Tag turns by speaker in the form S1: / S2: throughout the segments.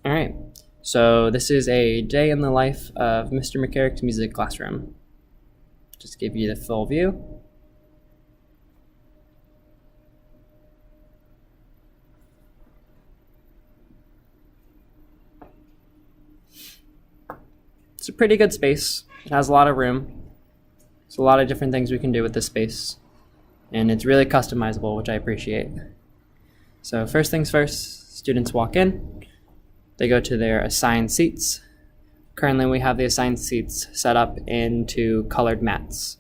S1: All right, so this is a day in the life of Mr. McCarrick's music classroom. Just give you the full view. It's a pretty good space. It has a lot of room. There's a lot of different things we can do with this space, and it's really customizable, which I appreciate. So first things first, students walk in. They go to their assigned seats. Currently, we have the assigned seats set up into colored mats.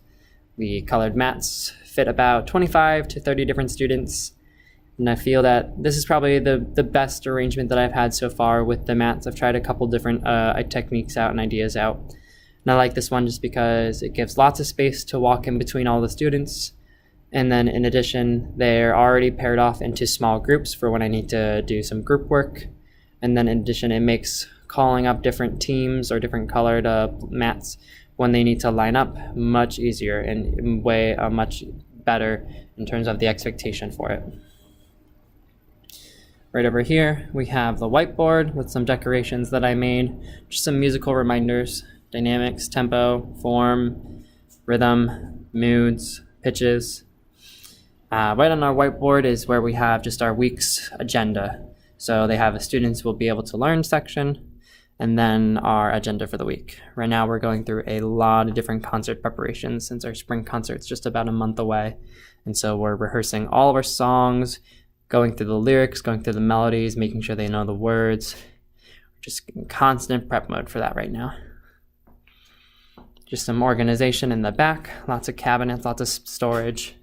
S1: The colored mats fit about 25 to 30 different students, and I feel that this is probably the best arrangement that I've had so far with the mats. I've tried a couple different techniques out and ideas out, and I like this one just because it gives lots of space to walk in between all the students, and then in addition, they're already paired off into small groups for when I need to do some group work. And then in addition, it makes calling up different teams or different colored mats when they need to line up much easier and much better in terms of the expectation for it. Right over here, we have the whiteboard with some decorations that I made, just some musical reminders, dynamics, tempo, form, rhythm, moods, pitches. Right on our whiteboard is where we have just our week's agenda. So they have a students will be able to learn section and then our agenda for the week. Right now we're going through a lot of different concert preparations since our spring concert's just about a month away. And so we're rehearsing all of our songs, going through the lyrics, going through the melodies, making sure they know the words. Just in constant prep mode for that right now. Just some organization in the back, lots of cabinets, lots of storage.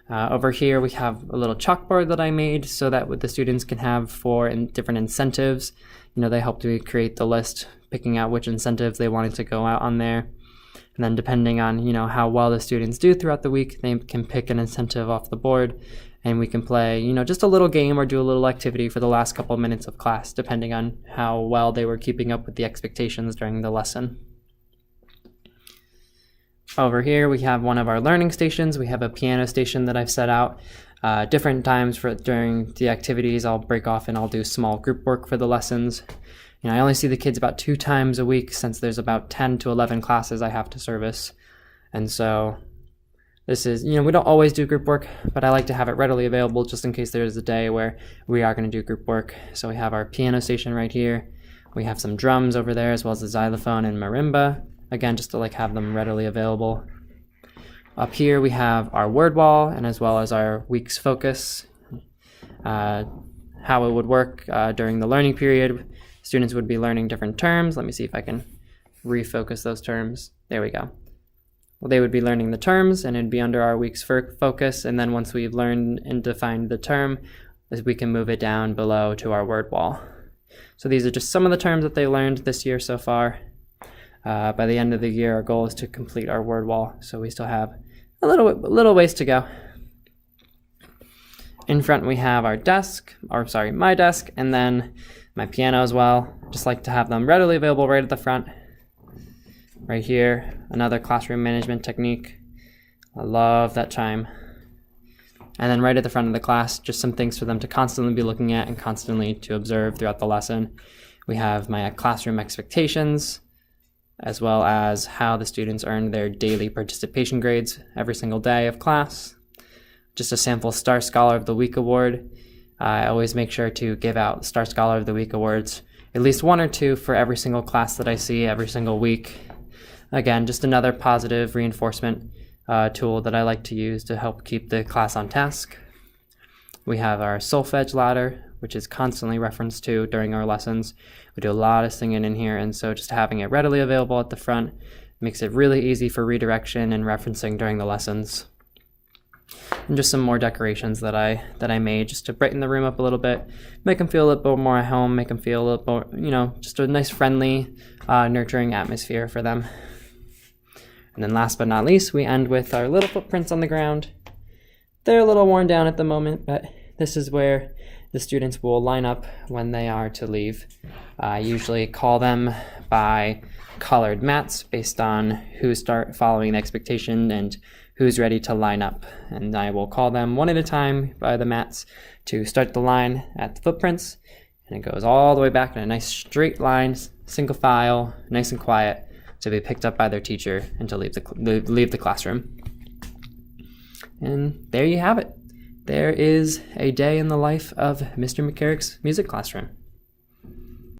S1: Over here we have a little chalkboard that I made so that what the students can have for different incentives. They helped me create the list, picking out which incentives they wanted to go out on there. And then depending on, how well the students do throughout the week, they can pick an incentive off the board and we can play, just a little game or do a little activity for the last couple of minutes of class, depending on how well they were keeping up with the expectations during the lesson. Over here, we have one of our learning stations. We have a piano station that I've set out. Different times during the activities, I'll break off and I'll do small group work for the lessons. I only see the kids about 2 times a week since there's about 10 to 11 classes I have to service. And so this is, we don't always do group work, but I like to have it readily available just in case there's a day where we are going to do group work. So we have our piano station right here. We have some drums over there as well as the xylophone and marimba. Again, just to have them readily available. Up here we have our word wall and as well as our week's focus. How it would work during the learning period. Students would be learning different terms. Let me see if I can refocus those terms. There we go. Well, they would be learning the terms and it'd be under our week's focus. And then once we've learned and defined the term, we can move it down below to our word wall. So these are just some of the terms that they learned this year so far. By the end of the year, our goal is to complete our word wall, so we still have a little ways to go. In front we have our desk, my desk, and then my piano as well. Just like to have them readily available right at the front. Right here, another classroom management technique. I love that chime. And then right at the front of the class, just some things for them to constantly be looking at and constantly to observe throughout the lesson. We have my classroom expectations, as well as how the students earn their daily participation grades every single day of class. Just a sample Star Scholar of the Week award. I always make sure to give out Star Scholar of the Week awards, at least 1 or 2 for every single class that I see every single week. Again, just another positive reinforcement tool that I like to use to help keep the class on task. We have our solfege ladder, which is constantly referenced to during our lessons. We do a lot of singing in here, and so just having it readily available at the front makes it really easy for redirection and referencing during the lessons. And just some more decorations that I made just to brighten the room up a little bit, make them feel a little bit more at home, make them feel a little more, just a nice, friendly, nurturing atmosphere for them. And then last but not least, we end with our little footprints on the ground. They're a little worn down at the moment, but this is where the students will line up when they are to leave. I usually call them by colored mats based on who's following the expectation and who's ready to line up. And I will call them one at a time by the mats to start the line at the footprints. and it goes all the way back in a nice straight line, single file, nice and quiet, to be picked up by their teacher and to leave the classroom. And there you have it. There is a day in the life of Mr. McCarrick's music classroom.